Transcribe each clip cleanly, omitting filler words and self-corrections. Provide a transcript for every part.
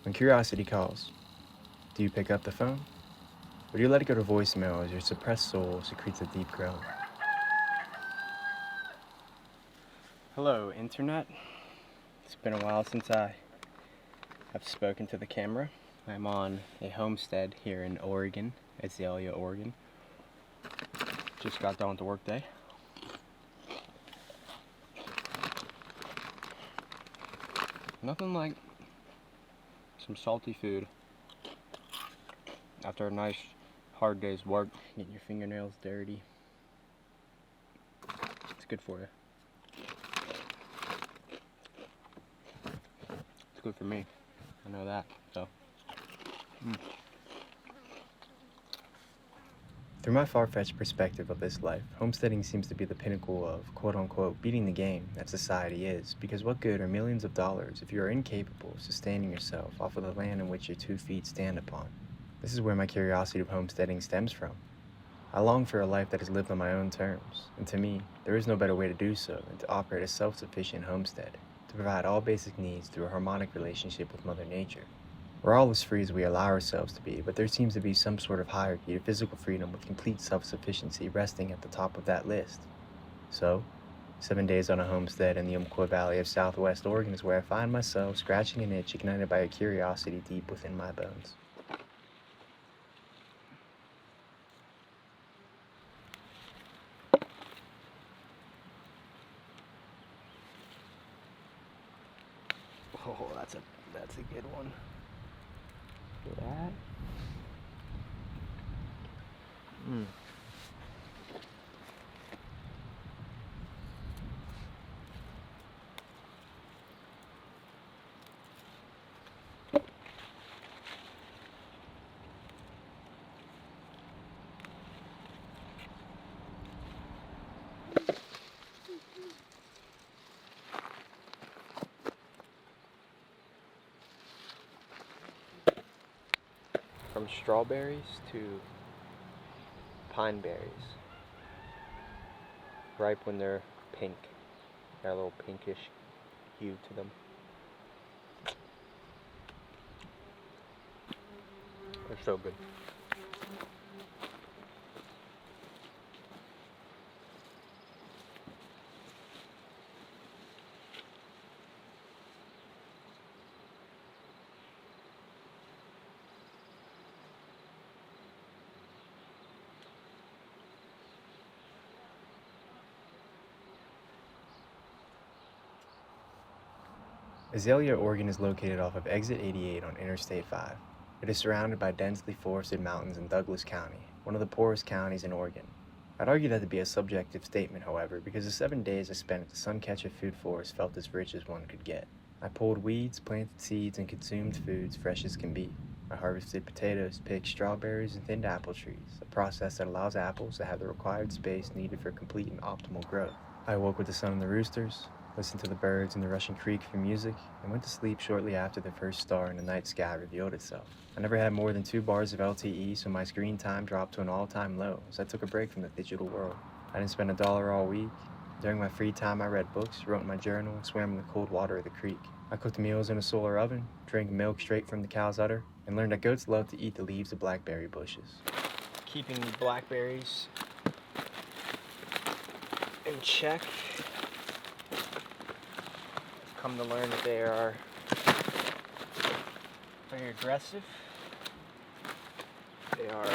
When curiosity calls, do you pick up the phone? Or do you let it go to voicemail as your suppressed soul secretes a deep groan? Hello, Internet. It's been a while since I have spoken to the camera. I'm on a homestead here in Oregon, Azalea, Oregon. Just got done with the workday. Nothing like some salty food after a nice hard day's work, getting your fingernails dirty. It's good for you. It's good for me. I know that, so. Through my far-fetched perspective of this life, homesteading seems to be the pinnacle of, quote-unquote, beating the game that society is, because what good are millions of dollars if you are incapable of sustaining yourself off of the land in which your 2 feet stand upon? This is where my curiosity of homesteading stems from. I long for a life that is lived on my own terms, and to me, there is no better way to do so than to operate a self-sufficient homestead, to provide all basic needs through a harmonic relationship with Mother Nature. We're all as free as we allow ourselves to be, but there seems to be some sort of hierarchy to physical freedom with complete self-sufficiency resting at the top of that list. So, 7 days on a homestead in the Umpqua Valley of Southwest Oregon is where I find myself scratching an itch ignited by a curiosity deep within my bones. Oh, that's a good one. For that. From strawberries to pine berries, ripe when they're pink, got a little pinkish hue to them. They're so good. Azalea, Oregon is located off of Exit 88 on Interstate 5. It is surrounded by densely forested mountains in Douglas County, one of the poorest counties in Oregon. I'd argue that to be a subjective statement, however, because the 7 days I spent at the Suncatcher Food Forest felt as rich as one could get. I pulled weeds, planted seeds, and consumed foods fresh as can be. I harvested potatoes, picked strawberries, and thinned apple trees, a process that allows apples to have the required space needed for complete and optimal growth. I awoke with the sun and the roosters, listened to the birds and the rushing creek for music, and went to sleep shortly after the first star in the night sky revealed itself. I never had more than 2 bars of LTE, so my screen time dropped to an all-time low as I took a break from the digital world. I didn't spend $1 all week. During my free time, I read books, wrote in my journal, and swam in the cold water of the creek. I cooked meals in a solar oven, drank milk straight from the cow's udder, and learned that goats love to eat the leaves of blackberry bushes. Keeping the blackberries in check. Come to learn that they are very aggressive. They are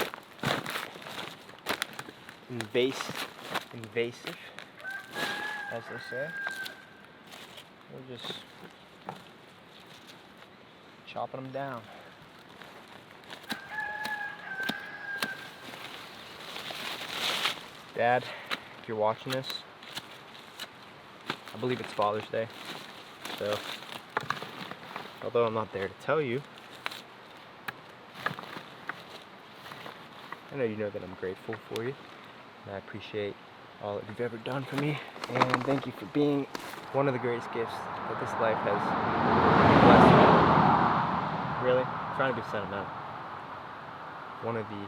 invasive, as they say. We're just chopping them down. Dad, if you're watching this, I believe it's Father's Day. So, although I'm not there to tell you, I know you know that I'm grateful for you, and I appreciate all that you've ever done for me, and thank you for being one of the greatest gifts that this life has blessed me. Really? I'm trying to be sentimental. One of the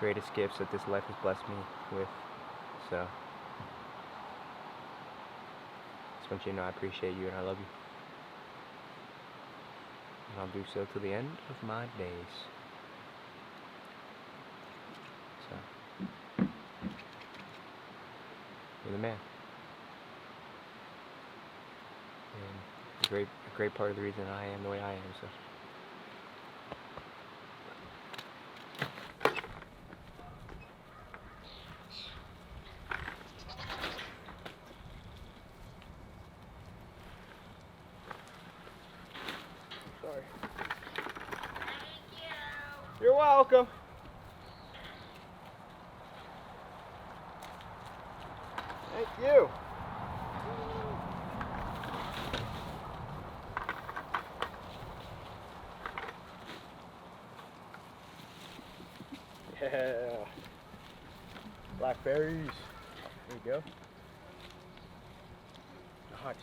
greatest gifts that this life has blessed me with, so just want you to know I appreciate you and I love you. and I'll do so till the end of my days. So, you're the man. And a great part of the reason I am the way I am, so. Sorry. You're welcome. Thank you. Yeah. Blackberries. There you go. Nice.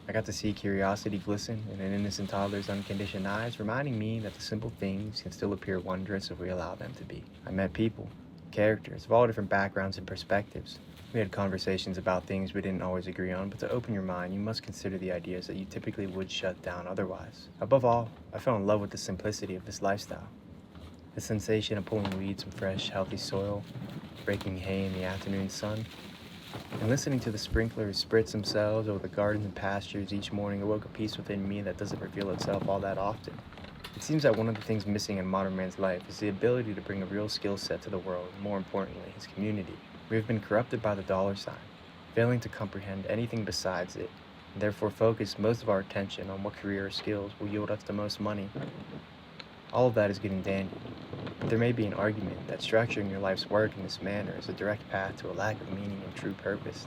I got to see curiosity glisten in an innocent toddler's unconditioned eyes, reminding me that the simple things can still appear wondrous if we allow them to be. I met people, characters of all different backgrounds and perspectives. We had conversations about things we didn't always agree on, but to open your mind, you must consider the ideas that you typically would shut down otherwise. Above all, I fell in love with the simplicity of this lifestyle. The sensation of pulling weeds from fresh, healthy soil, breaking hay in the afternoon sun, and listening to the sprinklers spritz themselves over the gardens and pastures each morning awoke a peace within me that doesn't reveal itself all that often. It seems that one of the things missing in modern man's life is the ability to bring a real skill set to the world, and more importantly, his community. We have been corrupted by the dollar sign, failing to comprehend anything besides it, and therefore focus most of our attention on what career or skills will yield us the most money. All of that is getting dandy, but there may be an argument that structuring your life's work in this manner is a direct path to a lack of meaning and true purpose.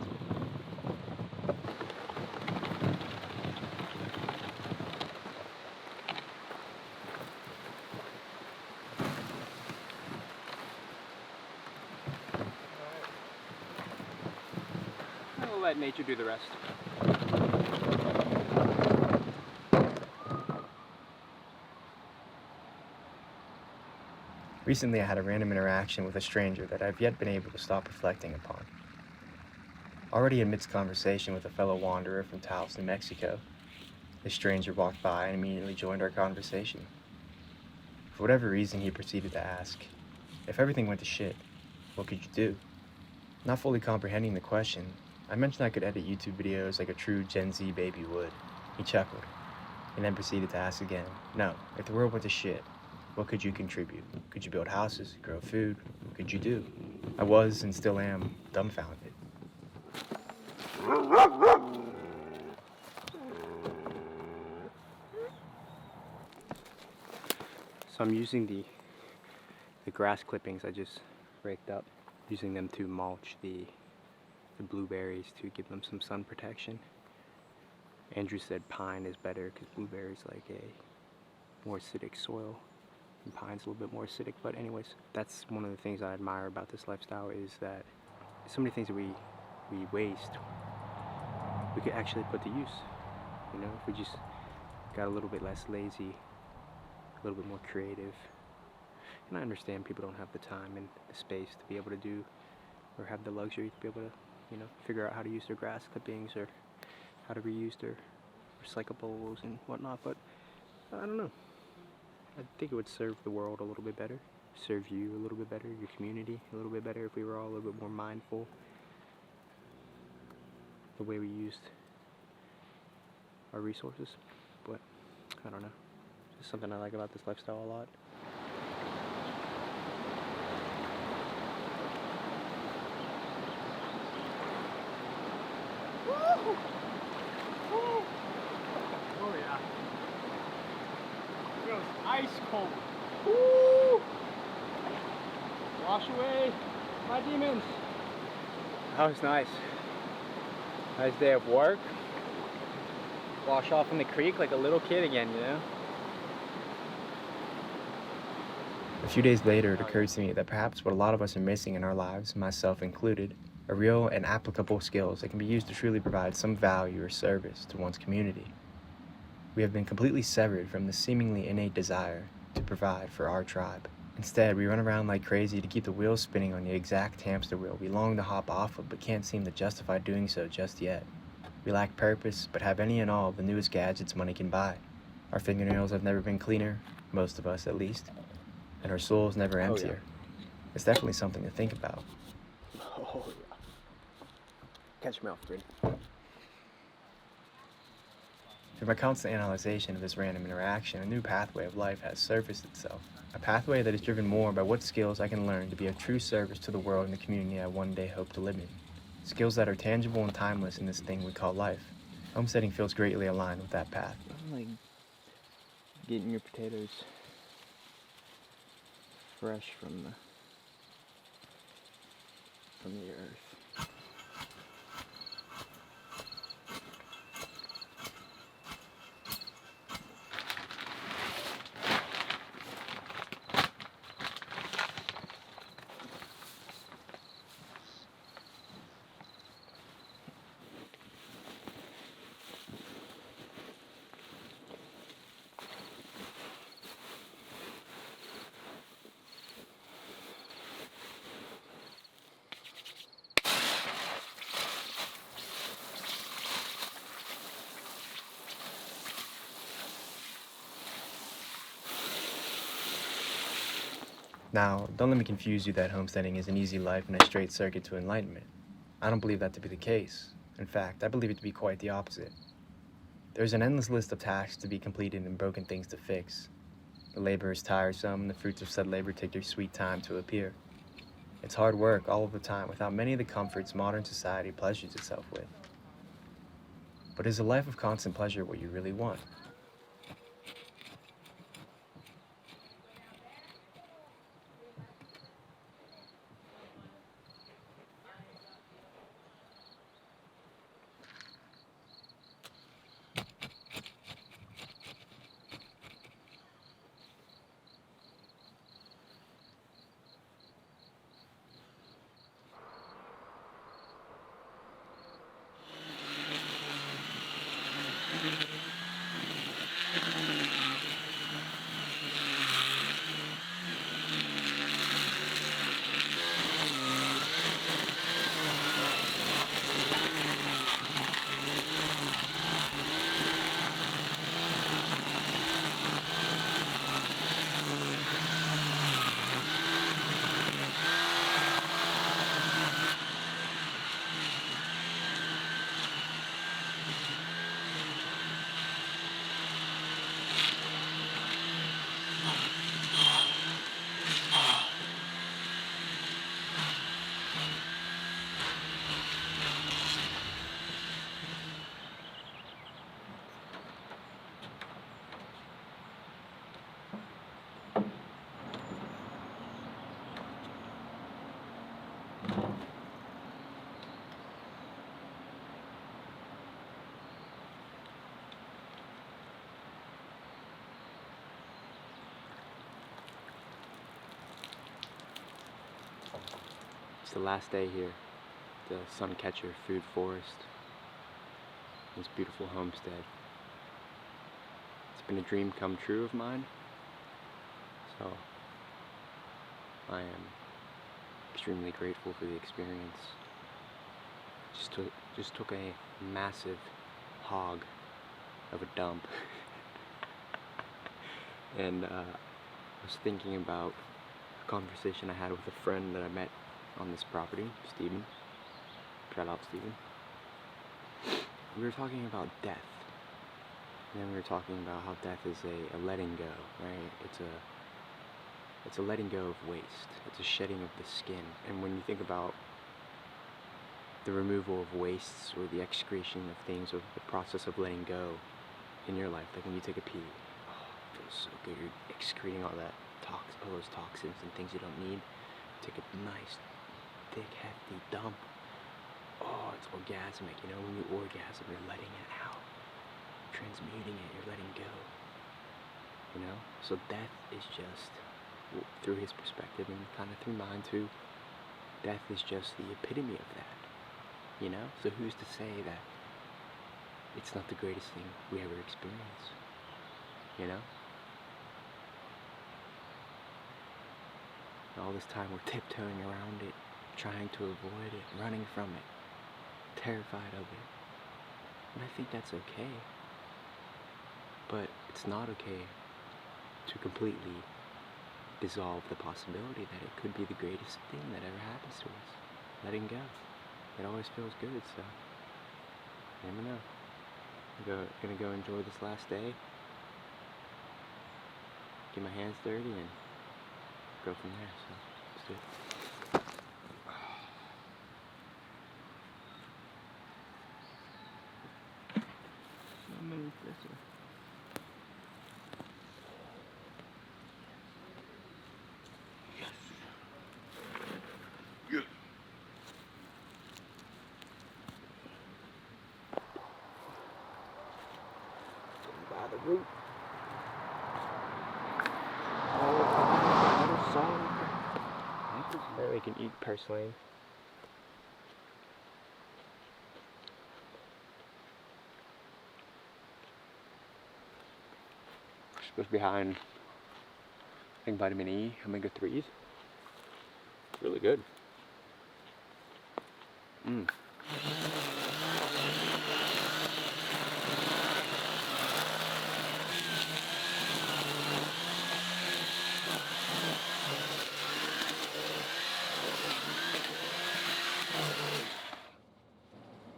I'll let nature do the rest. Recently, I had a random interaction with a stranger that I've yet been able to stop reflecting upon. Already amidst conversation with a fellow wanderer from Taos, New Mexico, this stranger walked by and immediately joined our conversation. For whatever reason, he proceeded to ask, if everything went to shit, what could you do? Not fully comprehending the question, I mentioned I could edit YouTube videos like a true Gen Z baby would. He chuckled, and then proceeded to ask again, no, if the world went to shit, what could you contribute? Could you build houses, grow food? What could you do? I was, and still am, dumbfounded. So I'm using the grass clippings I just raked up, using them to mulch the blueberries to give them some sun protection. Andrew said pine is better because blueberries like a more acidic soil. And pine's a little bit more acidic, but anyways, that's one of the things I admire about this lifestyle is that so many things that we waste, we could actually put to use. You know, if we just got a little bit less lazy, a little bit more creative. And I understand people don't have the time and the space to be able to do, or have the luxury to be able to, you know, figure out how to use their grass clippings or how to reuse their recyclables and whatnot, but I don't know. I think it would serve the world a little bit better, serve you a little bit better, your community a little bit better if we were all a little bit more mindful the way we used our resources. But I don't know. It's something I like about this lifestyle a lot. Woo! Woo! Oh yeah. It was ice cold. Woo! Wash away my demons. That was nice. Nice day of work. Wash off in the creek like a little kid again, you know? A few days later, it occurred to me that perhaps what a lot of us are missing in our lives, myself included, are real and applicable skills that can be used to truly provide some value or service to one's community. We have been completely severed from the seemingly innate desire to provide for our tribe. Instead, we run around like crazy to keep the wheels spinning on the exact hamster wheel we long to hop off of but can't seem to justify doing so just yet. We lack purpose, but have any and all of the newest gadgets money can buy. Our fingernails have never been cleaner, most of us at least, and our souls never emptier. It's definitely something to think about. Oh, yeah. Catch me off grid. Through my constant analyzation of this random interaction, a new pathway of life has surfaced itself. A pathway that is driven more by what skills I can learn to be of true service to the world and the community I one day hope to live in. Skills that are tangible and timeless in this thing we call life. Homesteading feels greatly aligned with that path. Like getting your potatoes fresh from the earth. Now, don't let me confuse you that homesteading is an easy life and a straight circuit to enlightenment. I don't believe that to be the case. In fact, I believe it to be quite the opposite. There's an endless list of tasks to be completed and broken things to fix. The labor is tiresome, and the fruits of said labor take their sweet time to appear. It's hard work all of the time without many of the comforts modern society pleasures itself with. But is a life of constant pleasure what you really want? It's the last day here, the Suncatcher Food Forest, this beautiful homestead. It's been a dream come true of mine, so I am extremely grateful for the experience. Just took a massive hog of a dump, and I was thinking about a conversation I had with a friend that I met on this property, Steven. Shout out, Steven. We were talking about death, and then we were talking about how death is a letting go, right? It's a letting go of waste. It's a shedding of the skin. And when you think about the removal of wastes or the excretion of things, or the process of letting go in your life, like when you take a pee, oh, it feels so good. You're excreting all those toxins and things you don't need. Take a nice, thick, hefty dump. Oh, it's orgasmic. You know, when you orgasm, you're letting it out, transmuting it. You're letting go. You know, so death is just, through his perspective and kind of through mine too, death is just the epitome of that. You know, so who's to say that it's not the greatest thing we ever experience? you know? And all this time we're tiptoeing around it, trying to avoid it, running from it, terrified of it. And I think that's okay. But it's not okay to completely dissolve the possibility that it could be the greatest thing that ever happens to us. Letting go. It always feels good, so you never know. I'm gonna go enjoy this last day, get my hands dirty, and go from there. So let's do it. By the root. That we can eat purslane. Supposed to be high in, I think, vitamin E, omega-3s. It's really good.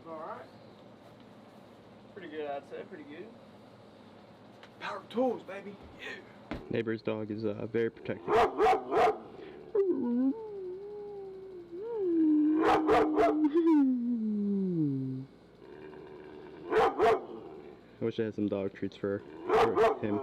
Alright. Pretty good, I'd say. Pretty good. Power tools, baby. Yeah. Neighbor's dog is very protective. I wish I had some dog treats for him.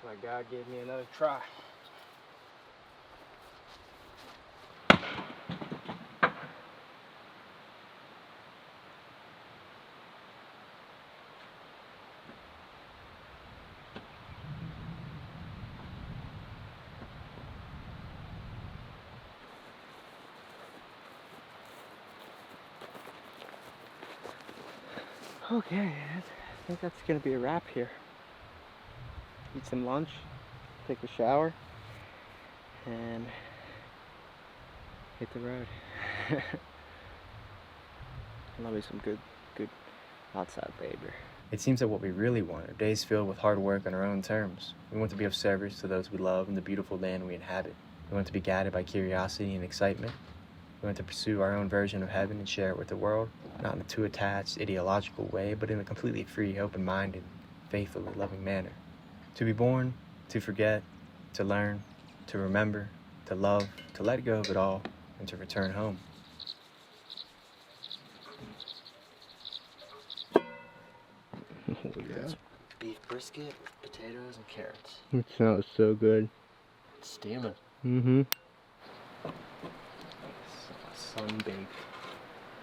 That's why God gave me another try. Okay, I think that's gonna be a wrap here. Eat some lunch, take a shower, and hit the road. Love me some good outside labor. It seems that what we really want are days filled with hard work on our own terms. We want to be of service to those we love in the beautiful land we inhabit. We want to be guided by curiosity and excitement. We want to pursue our own version of heaven and share it with the world, not in a too attached, ideological way, but in a completely free, open-minded, faithfully loving manner. To be born, to forget, to learn, to remember, to love, to let go of it all, and to return home. Yeah. Beef brisket, potatoes, and carrots. It sounds so good. It's steaming. Mm-hmm. Sun-baked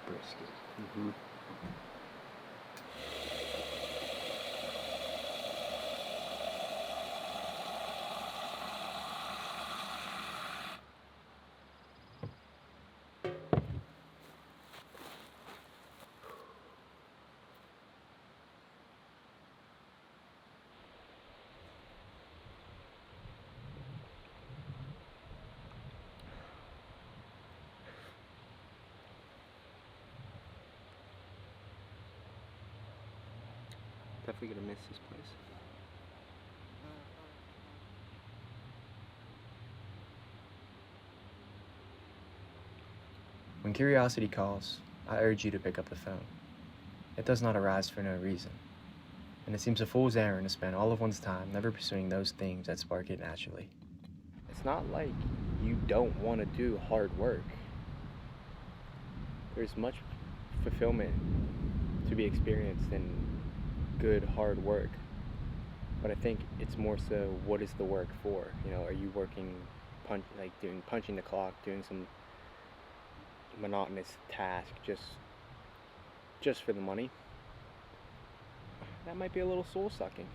brisket. Mm-hmm. Definitely gonna miss this place. When curiosity calls, I urge you to pick up the phone. It does not arise for no reason, and it seems a fool's errand to spend all of one's time never pursuing those things that spark it naturally. It's not like you don't want to do hard work. There's much fulfillment to be experienced in good hard work. But I think it's more so, what is the work for? You know, are you working, punching the clock, doing some monotonous task just for the money? That might be a little soul sucking,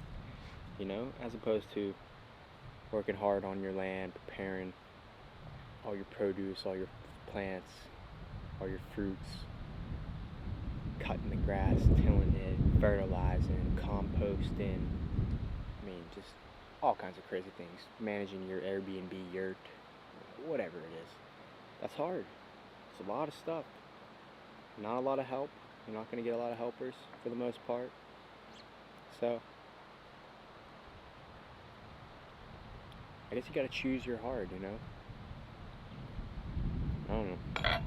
you know, as opposed to working hard on your land, preparing all your produce, all your plants, all your fruits, cutting the grass, tilling it, fertilizing, composting. I mean, just all kinds of crazy things. Managing your Airbnb yurt, whatever it is. That's hard. It's a lot of stuff. Not a lot of help. You're not going to get a lot of helpers for the most part. So, I guess you got to choose your hard, you know? I don't know.